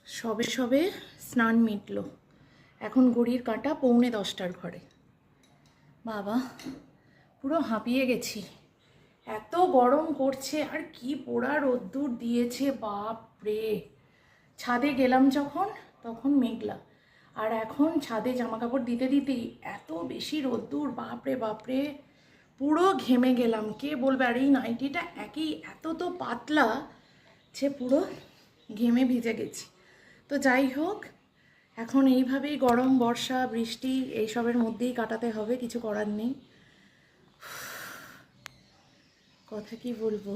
সবে সবে স্নান মিটলো। এখন ঘড়ির কাঁটা 9:45 ঘরে। বাবা পুরো হাঁপিয়ে গেছি, এত গরম করছে আর কি পোড়া রোদ্দুর দিয়েছে বাপ রে। ছাদে গেলাম যখন তখন মেঘলা, আর এখন ছাদে জামা কাপড় দিতে দিতেই এত বেশি রোদ্দুর, বাপরে বাপরে পুরো ঘেমে গেলাম। কে বলবে, আর এই নাইটিটা একই এত তো পাতলা যে পুরো ঘেমে ভিজে গেছি। তো যাই হোক, এখন এইভাবেই গরম বর্ষা বৃষ্টি এইসবের মধ্যেই কাটাতে হবে, কিছু করার নেই। কথা কি বলবো।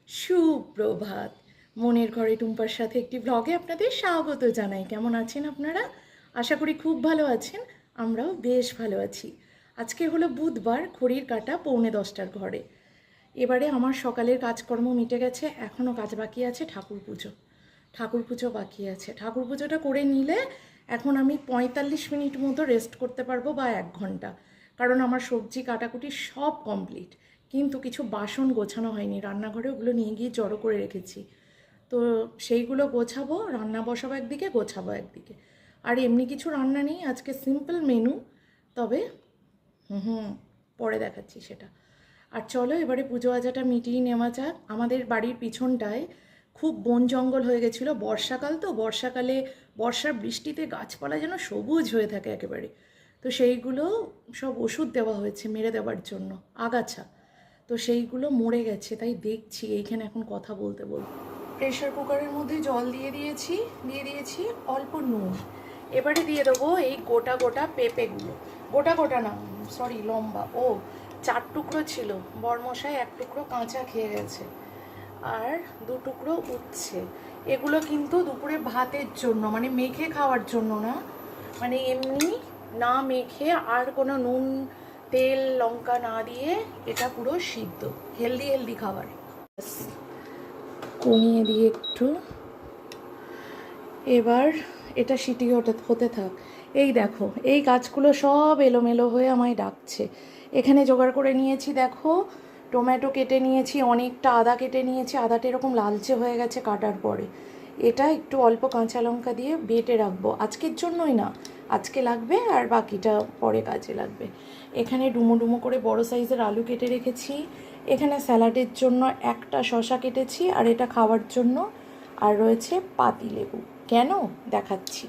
সুপ্রভাত, মনের ঘরে টুম্পার সাথে একটি ব্লগে আপনাদের স্বাগত জানাই। কেমন আছেন আপনারা? আশা করি খুব ভালো আছেন, আমরাও বেশ ভালো আছি। আজকে হলো বুধবার, ঘড়ির কাঁটা 9:45 ঘরে। এবারে আমার সকালের কাজকর্ম মিটে গেছে, এখনও কাজ বাকি আছে। ঠাকুর পুজো বাকি আছে। ঠাকুর পুজোটা করে নিলে এখন আমি 45 মিনিট মতো রেস্ট করতে পারবো, বা 1 ঘন্টা, কারণ আমার সবজি কাটাকুটি সব কমপ্লিট। কিন্তু কিছু বাসন গোছানো হয়নি রান্নাঘরে, ওগুলো নিয়ে গিয়ে জড়ো করে রেখেছি। তো সেইগুলো গোছাবো, রান্না বসাবো একদিকে, গোছাবো একদিকে। আর এমনি কিছু রান্না নেই আজকে, সিম্পল মেনু। তবে পরে দেখাচ্ছি সেটা। আর চলো এবারে পুজো আজাটা মিটিয়ে নেওয়া যাক। আমাদের বাড়ির পিছনটায় খুব বন জঙ্গল হয়ে গেছিলো, বর্ষাকাল তো, বর্ষাকালে বর্ষার বৃষ্টিতে গাছপালা যেন সবুজ হয়ে থাকে একেবারে। তো সেইগুলো সব ওষুধ দেওয়া হয়েছে মেরে দেওয়ার জন্য, আগাছা। তো সেইগুলো মরে গেছে, তাই দেখছি এইখানে এখন কথা বলতে বলতে। প্রেশার কুকারের মধ্যে জল দিয়ে দিয়েছি অল্প নুন। এবারে দিয়ে দেবো এই গোটা গোটা পেঁপেগুলো। গোটা গোটা না, সরি, লম্বা। 4 টুকরো ছিল, বরমশাই 1 টুকরো কাঁচা খেয়ে গেছে, আর 2 টুকরো উচ্ছে। এগুলো কিন্তু দুপুরে ভাতের জন্য, মানে মেখে খাওয়ার জন্য না, মানে এমনি না মেখে আর কোনো নুন তেল লঙ্কা না দিয়ে, এটা পুরো সিদ্ধ হেলদি খাবার। কমিয়ে দিয়ে একটু, এবার এটা সিটি হতে থাক। এই দেখো, এই গাছগুলো সব এলোমেলো হয়ে আমায় ডাকছে। এখানে জোগাড় করে নিয়েছি, দেখো টমেটো কেটে নিয়েছি, অনেকটা আদা কেটে নিয়েছি, আদাটা এরকম লালচে হয়ে গেছে কাটার পরে। এটা একটু অল্প কাঁচা লঙ্কা দিয়ে বেটে রাখবো, আজকের জন্যই না, আজকে লাগবে আর বাকিটা পরে কাজে লাগবে। এখানে ডুমো ডুমো করে বড় সাইজের আলু কেটে রেখেছি। এখানে স্যালাডের জন্য একটা শসা কেটেছি, আর এটা খাওয়ার জন্য। আর রয়েছে পাতিলেবু, কেন দেখাচ্ছি।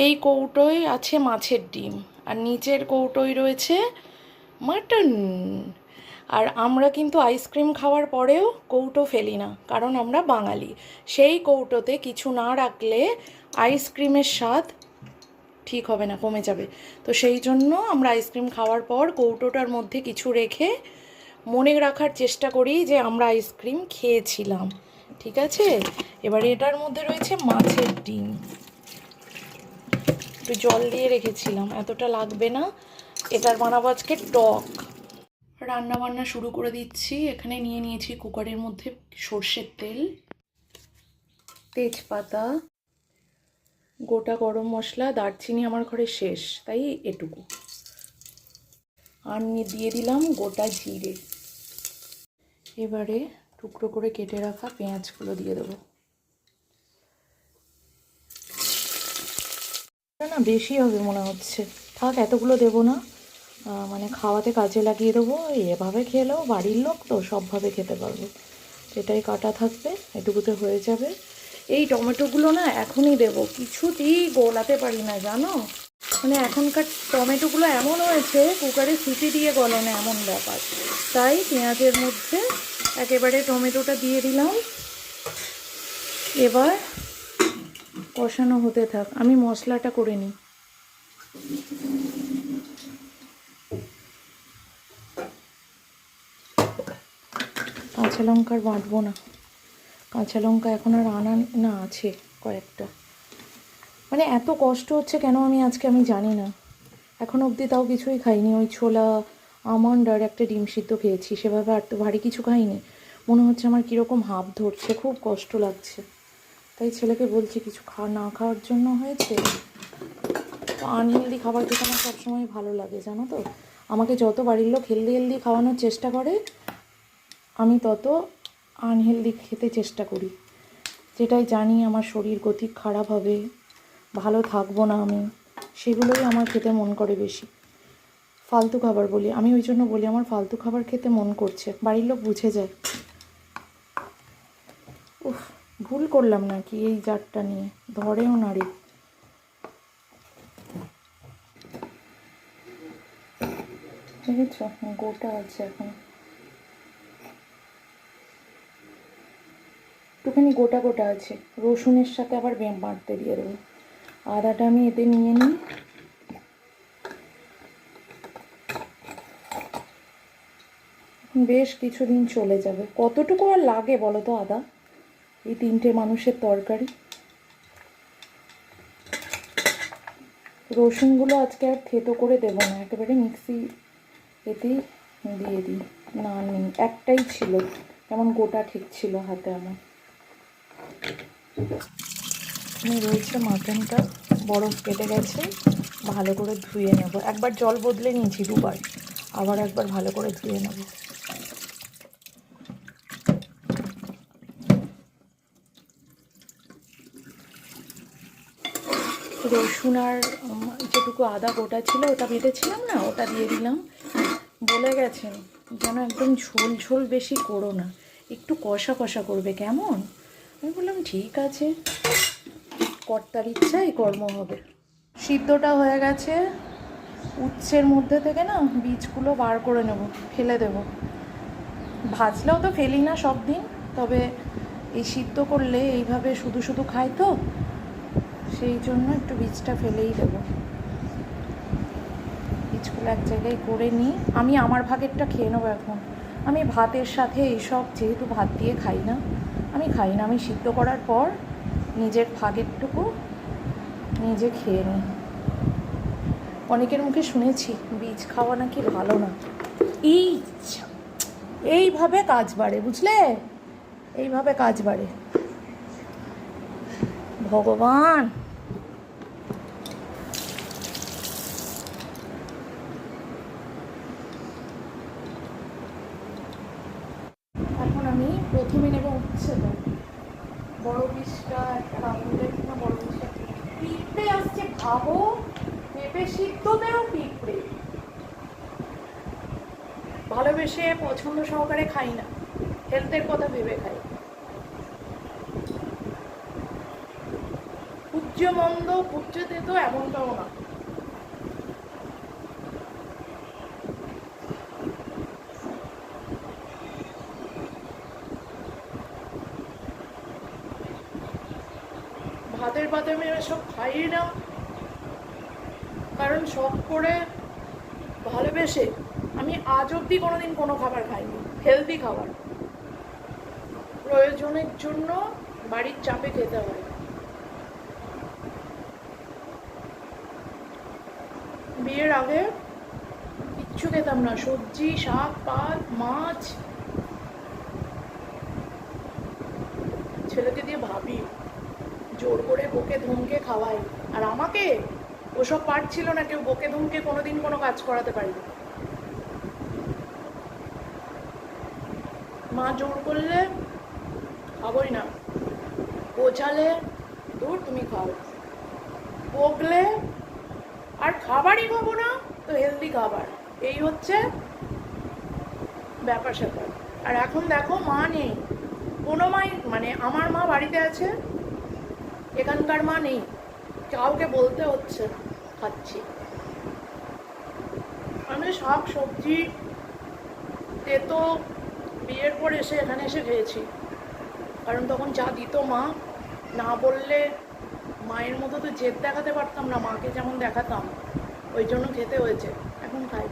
এই কৌটোয় আছে মাছের ডিম, আর নিচের কৌটোয় রয়েছে মাটন। আর আমরা কিন্তু আইসক্রিম খাওয়ার পরেও কৌটো ফেলি না, কারণ আমরা বাঙালি। সেই কৌটোতে কিছু না রাখলে আইসক্রিমের স্বাদ ঠিক হবে না, কমে যাবে। তো সেই জন্য আমরা আইসক্রিম খাওয়ার পর কৌটোটার মধ্যে কিছু রেখে মনে রাখার চেষ্টা করি যে আমরা আইসক্রিম খেয়েছিলাম। ঠিক আছে, এবার এটার মধ্যে রয়েছে মাছের ডিম, একটু জল দিয়ে রেখেছিলাম, এতটা লাগবে না। এটার বানাবো আজকে টক। রান্না বান্না শুরু করে দিচ্ছি। এখানে নিয়ে নিয়েছি কুকারের মধ্যে সর্ষের তেল, তেজপাতা, গোটা গরম মশলা, দারচিনি আমার ঘরে শেষ তাই এটুকু, আর দিয়ে দিলাম গোটা জিরে। এবারে টুকরো করে কেটে রাখা পেঁয়াজগুলো দিয়ে দেবো। না বেশি হবে মনে হচ্ছে, থাক, এতগুলো দেবো না, মানে খাওয়াতে কাজে লাগিয়ে দেবো। এভাবে খেলেও বাড়ির লোক তো সবভাবে খেতে পারবো। এটাই কাটা থাকবে, এটুকুতে হয়ে যাবে। এই টমেটোগুলো না এখনই দেবো, কিছুতেই গলাতে পারি না জানো, মানে এখনকার টমেটোগুলো এমন হয়েছে কুকারে সিটি দিয়ে গলে না, এমন ব্যাপার। তাই পেঁয়াজের মধ্যে একেবারে টমেটোটা দিয়ে দিলাম। এবার কষানো হতে থাক, আমি মশলাটা করে নিই। কাঁচা লঙ্কার বাঁটবো না, কাঁচা লঙ্কা এখন আর আনা না, আছে কয়েকটা। মানে এত কষ্ট হচ্ছে কেন আমি জানি না। এখন অবধি তাও কিছুই খাইনি, ওই ছোলা আমন্ড আর একটা ডিম সিদ্ধ খেয়েছি, সেভাবে আর তো ভারী কিছু খাইনি। মনে হচ্ছে আমার কীরকম হাঁপ ধরছে, খুব কষ্ট লাগছে। তাই ছেলেকে বলছি কিছু না খাওয়ার জন্য হয়েছে। তো আনহেলদি খাবার খেতে আমার সবসময় ভালো লাগে জানো তো। আমাকে যত বাড়ির লোক হেলদি খাওয়ানোর চেষ্টা করে, আমি তত আনহেলদি খেতে চেষ্টা করি, যেটাই জানি আমার শরীর গতিক খারাপ হবে, ভালো থাকবো না আমি, সেগুলোই আমার খেতে মন করে বেশি। ফালতু খাবার বলি আমি, ওই জন্য বলি আমার ফালতু খাবার খেতে মন করছে, বাড়ির লোক বুঝে যায়। উফ, ভুল করলাম নাকি এই জারটা নিয়ে, ধরেও না রে। বুঝেছ, গোটা আছে এখন, একটুখানি গোটা গোটা আছে। রসুনের সাথে আবার বাটতে দিয়ে দেবো। আদাটা আমি এতে নিয়ে নিই। বেশ কিছুদিন চলে যাবে। কতটুকু আর লাগে বলো তো আদা এই 3টে মানুষের তরকারি? রসুনগুলো আজকে আর থেতো করে দেবো না, একেবারে মিক্সি এতেই দিয়ে দিই। না নেই, একটাই ছিল, কেমন গোটা ঠিক ছিল হাতে আমার। রয়েছে মাটনটা, বরফ কেটে গেছে, ভালো করে ধুয়ে নেব। একবার জল বদলে নিয়েছি, 2বার, আবার একবার ভালো করে ধুয়ে নেব। রসুন আর যেটুকু আদা গোটা ছিল ওটা বেটেছিলাম না, ওটা দিয়ে দিলাম। বলে গেছেন যেন একদম ঝোল ঝোল বেশি করো না, একটু কষা কষা করবে, কেমন? আমি বললাম ঠিক আছে, কর্তার ইচ্ছাই কর্ম হবে। সিদ্ধটা হয়ে গেছে, উচ্ছের মধ্যে থেকে না বীজগুলো বার করে নেব, ফেলে দেব। ভাজলেও তো ফেলি না সব দিন, তবে এই সিদ্ধ করলে এইভাবে শুধু শুধু খাই তো, সেই জন্য একটু বীজটা ফেলেই দেবো। বীজগুলো এক জায়গায় করে নিই। আমি আমার ভাগেরটা খেয়ে নেবো এখন। আমি ভাতের সাথে এইসব, যেহেতু ভাত দিয়ে খাই না, আমি খাই না। আমি সিদ্ধ করার পর নিজের ভাগেরটুকু নিজে খেয়ে নিই। অনেকের মুখে শুনেছি বীজ খাওয়া নাকি ভালো না। এইভাবে কাজ বাড়ে, বুঝলে? এইভাবে কাজ বাড়ে। ভগবান, এখন আমি প্রথমে নেব উচ্ছে, তো বড় পিসটা একটা রামুলের না, বড় পিসটা পিঁপড়ে আসছে, ভাবো, পেঁপে সিদ্ধতেও পিঁপড়ে। ভালোবেসে পছন্দ সহকারে খাই না, হেলথের কথা ভেবে খাই। পূজ্য মন্দ পূজ্যতে তো এমনটাও না। ভাতের পাতে আমি এসব খাই না, কারণ শখ করে ভালোবেসে আমি আজ অবধি কোনোদিন কোনো খাবার খাইনি, হেলদি খাবার। প্রয়োজনের জন্য বাড়ির চাপে খেতে হয়। বিয়ের আগে কিচ্ছু খেতাম না, সবজি, শাক, পাত, মাছ। ছেলেকে দিয়ে ভাবি, জোর করে বকে ধমকে খাওয়াই, আর আমাকে ওসব পাঠ ছিল না, কেউ বকে ধমকে কোনোদিন কোনো কাজ করাতে পারিনি। মা জোর করলে খাবই না, বোঝালে দূর তুমি খাও, বকলে আর খাবারই খাবো না, তো হেলদি খাবার। এই হচ্ছে ব্যাপার স্যাপার। আর এখন দেখো মা নেই, কোনো মাই, মানে আমার মা বাড়িতে আছে, এখানকার মা নেই, কাউকে বলতে হচ্ছে না, খাচ্ছি। আমি শাক সবজি তেতো বিয়ের পর এসে এখানে এসে খেয়েছি, কারণ তখন যা দিত মা, না বললে মায়ের মতো তো জেদ দেখাতে পারতাম না, মাকে যেমন দেখাতাম, ওই জন্য খেতে হয়েছে। এখন খাই,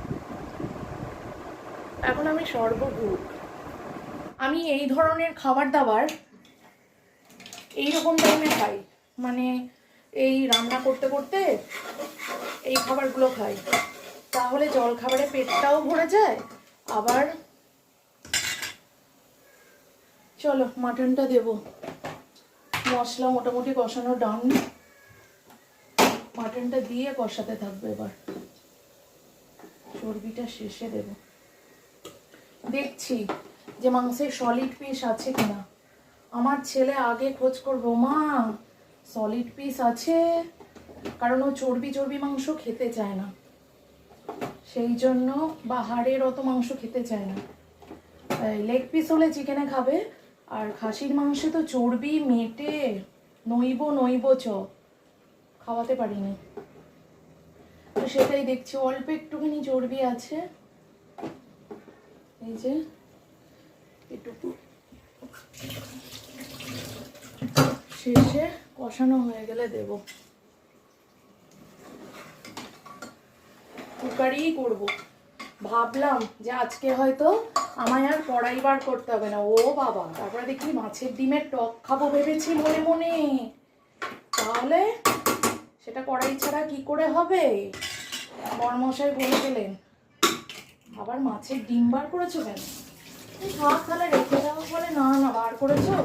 এখন আমি সর্বভূক। আমি এই ধরনের খাবার দাবার এইরকম টাইমে খাই, মানে এই রান্না করতে করতে এই খাবারগুলো খাই, তাহলে জল খাবারে পেটটাও ভরে যায়। আবার চলো মাটনটা দেবো, মশলা মোটামুটি কষানো ডান, মাটনটা দিয়ে কষাতে থাকবে। এবার চর্বিটা শেষে দেব। দেখছি যে মাংসের সলিড পিস আছে কিনা, আমার ছেলে আগে খোঁজ করবো, মা সলিড পিস আছে, কারণ ও চর্বি চর্বি মাংস খেতে চায় না, সেই জন্য, বা হাড়ের অত মাংস খেতে চায় না। লেগ পিস হলে চিকেনে খাবে, আর খাসির মাংসে তো চর্বি মেটে নইব নইব খাওয়াতে পারিনি। তো সেটাই দেখছি, অল্প একটুখানি চর্বি আছে, এই যে এটুকু, শেষে কষানো হয়ে গেলে দেব। কুকারেই করবো, ভাবলাম যে আজকে হয়তো আমায় আর কড়াই বার করতে হবে না। ও বাবা, তারপরে দেখি মাছের ডিমের টক খাবো ভেবেছি মনে মনে, তাহলে সেটা কড়াই ছাড়া কি করে হবে? বড়মশাই বলে গেলেন, আবার মাছের ডিম বার করেছো কেন? থাক তাহলে রেখে দাও। বলে না না, বার করেছো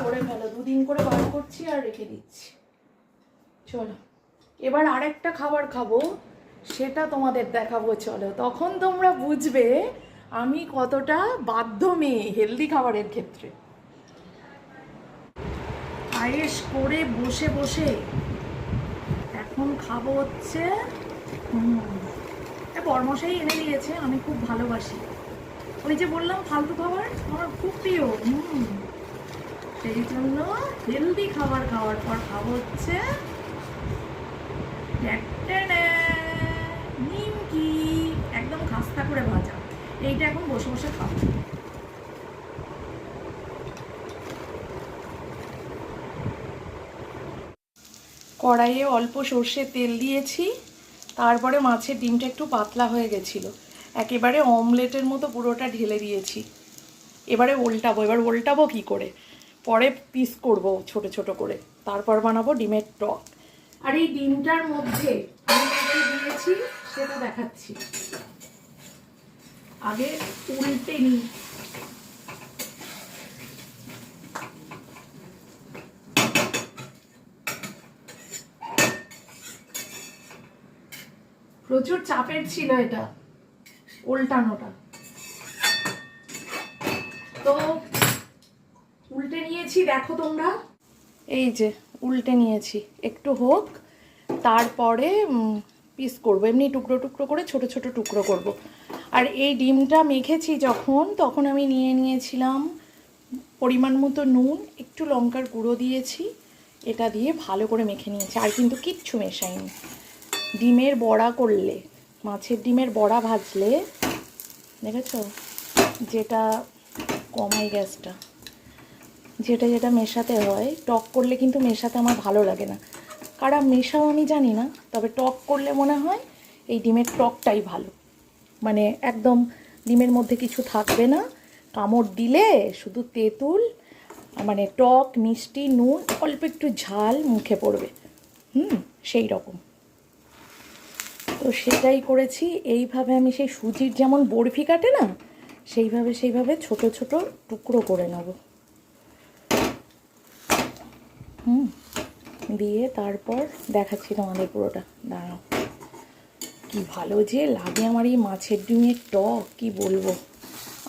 করে ফেলো, 2 দিন করে বার করছি আর রেখে দিচ্ছি। চলো এবার আরেকটা খাবার খাবো, সেটা তোমাদের দেখাবো, চলো তখন তোমরা বুঝবে আমি কতটা বাধ্য মেয়ে হেলদি খাবারের ক্ষেত্রে। আয়েশ করে বসে বসে এখন খাবো হচ্ছে, বরমশাই এনে দিয়েছে, আমি খুব ভালোবাসি, ওই যে বললাম ফালতু খাবার আমার খুব প্রিয়। সেই জন্য হেলদি খাবার খাওয়ার পর খাবো হচ্ছে নিমকি, একদম খাস্তা করে ভাজা। এইটা এখন বসে বসে খাবো। কড়াইয়ে অল্প সর্ষের তেল দিয়েছি, তারপরে মাছের ডিমটা একটু পাতলা হয়ে গেছিলো, একেবারে অমলেটের মতো পুরোটা ঢেলে দিয়েছি। এবারে ওল্টাবো কি করে, পরে পিস করব ছোট ছোট করে, তারপর বানাবো ডিমের টক। আর এই ডিমটার মধ্যে আমি কি দিয়েছি সেটা দেখাচ্ছি, আগে উল্টে নিই। প্রচুর চাপের ছিল এটা উল্টানোটা, তো উল্টে নিয়েছি, দেখো তোমরা, এই যে উল্টে নিয়েছি, একটু হোক, তারপরে পিস করব, এমনি টুকরো টুকরো করে ছোট ছোট টুকরো করব। আর এই ডিমটা মেখেছি যখন, তখন আমি নিয়ে নিয়েছিলাম পরিমাণ মতো নুন, একটু লঙ্কার গুঁড়ো দিয়েছি, এটা দিয়ে ভালো করে মেখে নিয়েছি, আর কিন্তু কিচ্ছু মেশাইনি। ডিমের বড়া করলে, মাছের ডিমের বড়া ভাজলে, দেখেছো যেটা, কমাই গ্যাসটা, যেটা যেটা মেশাতে হয়, টক করলে কিন্তু মেশাতে আমার ভালো লাগে না, কারা মেশাও আমি জানি না, তবে টক করলে মনে হয় এই ডিমের টকটাই ভালো, মানে একদম ডিমের মধ্যে কিছু থাকবে না, কামড় দিলে শুধু তেঁতুল, মানে টক মিষ্টি নুন অল্প একটু ঝাল মুখে পড়বে, সেই রকম। তো সেটাই করেছি, এইভাবে আমি সেই সুজির যেমন বরফি কাটে না, সেইভাবে ছোট ছোট টুকরো করে নেব, দিয়ে তারপর দেখাচ্ছি তোমাদের পুরোটা, দাঁড়াও। কি ভালো যে লাগে আমার এই মাছের ডিমের টক, কি বলবো।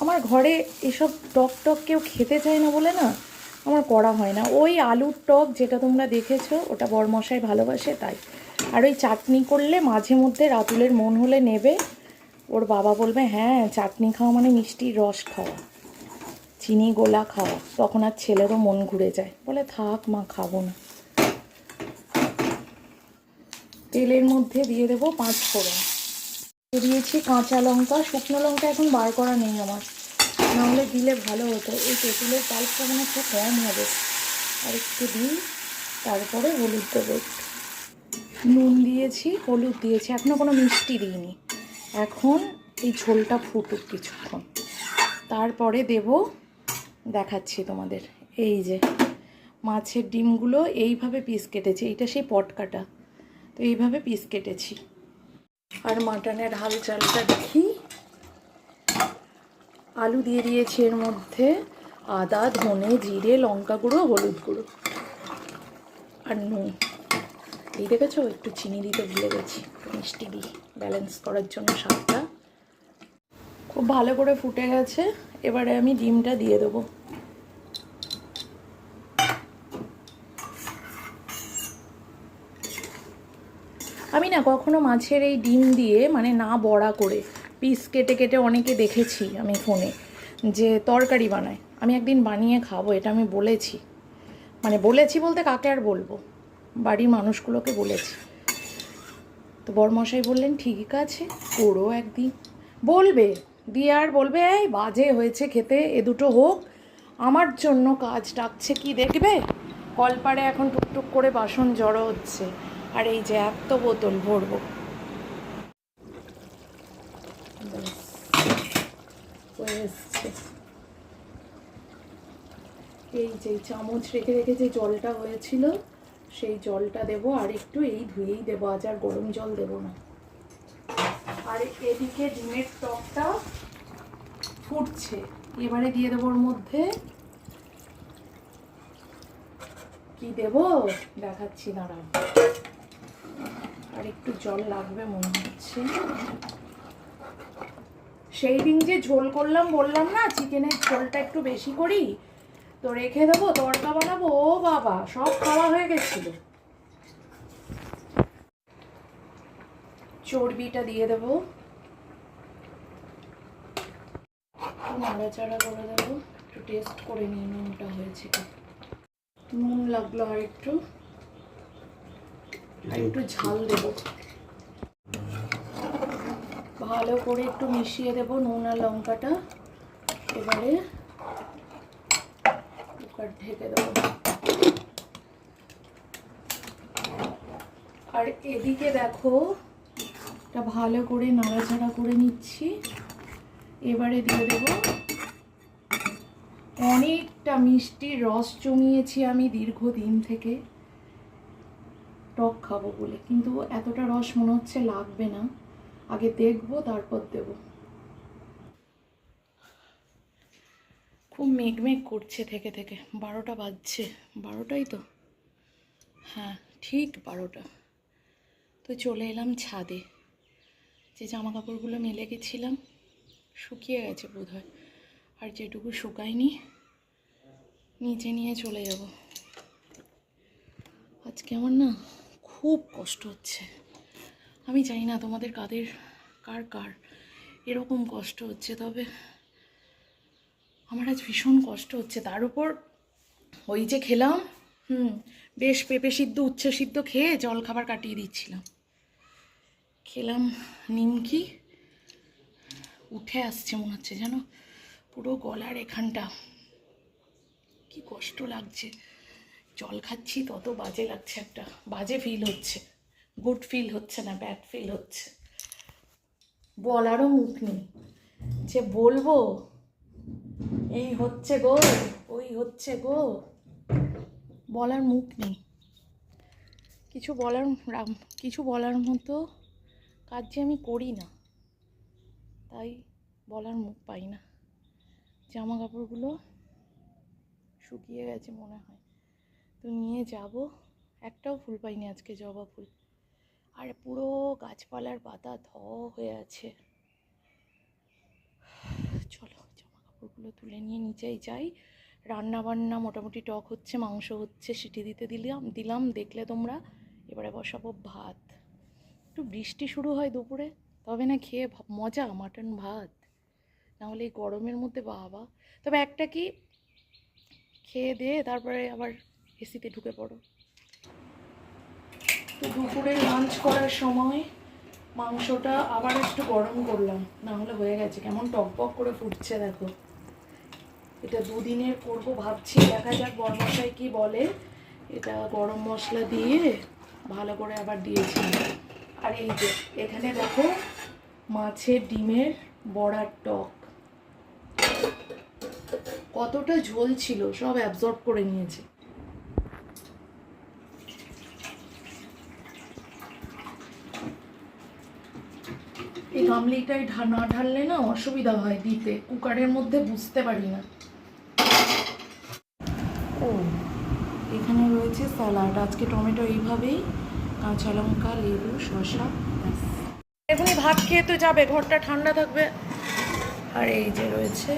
আমার ঘরে এসব টক কেউ খেতে চায় না বলে না আমার করা হয় না। ওই আলুর টক যেটা তোমরা দেখেছো, ওটা বরমশাই ভালোবাসে তাই। আর ওই চাটনি করলে মাঝে মধ্যে রাতুলের মন হলে নেবে, ওর বাবা বলবে হ্যাঁ চাটনি খাওয়া মানে মিষ্টির রস খাওয়া, চিনি গোলা খাওয়া, তখন আর ছেলেরও মন ঘুরে যায়, বলে থাক মা খাবো না। তেলের মধ্যে দিয়ে দেবো 5 ফোড়ন, দিয়েছি কাঁচা লঙ্কা, শুকনো লঙ্কা এখন বার করা নেই আমার, নাহলে দিলে ভালো হতো, এই তেঁতুলের পাল্পটা মানে খুব কম হবে, আর একটু দিই, তারপরে হলুদ দেবো, নুন দিয়েছি, হলুদ দিয়েছি, এখনও কোনো মিষ্টি দিইনি। এখন এই ঝোলটা ফুটুক কিছুক্ষণ, তারপরে দেব, দেখাচ্ছি তোমাদের, এই যে মাছের ডিমগুলো এইভাবে পিস কেটেছি, এইটা সেই পট কাটা, তো এইভাবে পিস কেটেছি। আর মাটনের হাল চালটা দেখি, আলু দিয়ে দিয়েছি এর মধ্যে, আদা ধনে জিরে লঙ্কা গুঁড়ো হলুদ গুঁড়ো আর নুন, এই দেখেছো একটু চিনি দিতে ভুলে গেছি, মিষ্টি দিই ব্যালেন্স করার জন্য স্বাদটা। খুব ভালো করে ফুটে গেছে, এবারে আমি ডিমটা দিয়ে দেবো, আমি না কখনো মাছের এই ডিম দিয়ে মানে না বড়া করে পিস কেটে কেটে অনেকে দেখেছি আমি ফোনে যে তরকারি বানায়। আমি একদিন বানিয়ে খাবো, এটা আমি বলেছি, মানে বলেছি বলতে কাকে আর বলবো, বাড়ির মানুষগুলোকে বলেছি। তো বড়মশাই বললেন ঠিক আছে করো একদিন, বলবে দিয়ে আর বলবে এই বাজে হয়েছে খেতে, এ দুটো হোক। আমার জন্য কাজ ডাকছে কি দেখবে, কলপাড়ে এখন টুকটুক করে বাসন জড়ো হচ্ছে, আর এই যে এত বোতল ভরবো। এই যে চামচ রেখে রেখে যে জলটা হয়েছিল সেই জলটা দেবো, আর একটু এই ধুয়েই দেবো, আজ আর গরম জল দেবো না। আর এদিকে ডিমের টকটা ফুটছে, এবারে দিয়ে দেবো ওর মধ্যে কি দেবো দেখাচ্ছি দাঁড়াও, আর একটু জল লাগবে মনে হচ্ছে। সেই দিন যে ঝোল করলাম বললাম না, চিকেনের ঝোলটা একটু বেশি করি, তো রেখে দেবো, তড়কা বানাবো। ও বাবা, সব খাওয়া হয়ে গেছিল। চর্বিটা দিয়ে দেবো, নাড়াচাড়া করে দেবো, একটু টেস্ট করে নিই নুনটা হয়েছে কি, নুন লাগলো, আর একটু ঝাল দেবো, ভালো করে একটু মিশিয়ে দেবো নুন আর লঙ্কাটা। এবারে কুকার ঢেকে দেবো। আর এদিকে দেখো এটা ভালো করে নাড়াচাড়া করে নিচ্ছি। এবারে দিয়ে দেবো অনেকটা মিষ্টির রস জমিয়েছি আমি দীর্ঘদিন থেকে টক খাবো বলে, কিন্তু এতটা রস মনে হচ্ছে লাগবে না, আগে দেখবো তারপর দেবো। খুব মেঘমেঘ করছে থেকে থেকে, 12টা বাজছে, 12টাই তো, হ্যাঁ ঠিক 12টা। তো চলে এলাম ছাদে, যে জামা কাপড়গুলো মেলে গেছিলাম শুকিয়ে গেছে বোধহয়, আর যেটুকু শুকায়নি নিচে নিয়ে চলে যাব। আজকে আমার না খুব কষ্ট হচ্ছে, আমি জানি না তোমাদের কার কার এরকম কষ্ট হচ্ছে, তবে আমার আজ ভীষণ কষ্ট হচ্ছে। তার উপর ওই যে খেলাম বেশ পেঁপে সিদ্ধ উচ্ছে সিদ্ধ খেয়ে জল খাবার কাটিয়ে দিচ্ছিলাম, খেলাম নিমকি, উঠে আসছে মনে হচ্ছে যেন পুরো গলার এখানটা, কি কষ্ট লাগছে। জল খাচ্ছি তত বাজে লাগছে, একটা বাজে ফিল হচ্ছে, গুড ফিল হচ্ছে না, ব্যাড ফিল হচ্ছে। বলারও মুখ নেই যে বলবো এই হচ্ছে গো ওই হচ্ছে গো, বলার মুখ নেই, কিছু বলার মতো কাজ যে আমি করি না, তাই বলার মুখ পাই না। জামা কাপড়গুলো শুকিয়ে গেছে মনে হয়, তো নিয়ে যাব। একটাও ফুল পাইনি আজকে, জবা ফুল, আর পুরো গাছপালার পাতা হয়ে আছে। চলো জামা কাপড়গুলো তুলে নিয়ে নিচেই যাই। রান্না বান্না মোটামুটি টক হচ্ছে, মাংস হচ্ছে, সিটি দিতে দিলাম দেখলে তোমরা। এবারে বসাবো ভাত, একটু বৃষ্টি শুরু হয় দুপুরে, তবে না খেয়ে মজা মাটন ভাত, নাহলে এই গরমের মধ্যে বাবা। তবে একটা কি, খেয়ে দিয়ে তারপরে আবার এসিতে ঢুকে পড়ো। তো দুপুরে লাঞ্চ করার সময় মাংসটা আবার একটু গরম করলাম, না হলে হয়ে গেছে কেমন টকবক করে ফুটছে দেখো। এটা দুদিনের করবো ভাবছি, দেখা যাক বড়মশাই কি বলে। এটা গরম মশলা দিয়ে ভালো করে আবার দিয়েছি। আর এই যে এখানে দেখো মাছের ডিমের বড়ার টক, কতটা ঝোল ছিল সব অ্যাবজর্ব করে নিয়েছে। এই গামলিটাই না ঢাললে না অসুবিধা হয় দিতে, কুকারের মধ্যে বুঝতে পারি না। ও এখানে রয়েছে স্যালাড, আজকে টমেটো এইভাবেই, কাঁচা লঙ্কা লেবু শসা, এখনই ভাত খেয়ে তো যাবে, ঘরটা ঠান্ডা থাকবে। আর এই যে রয়েছে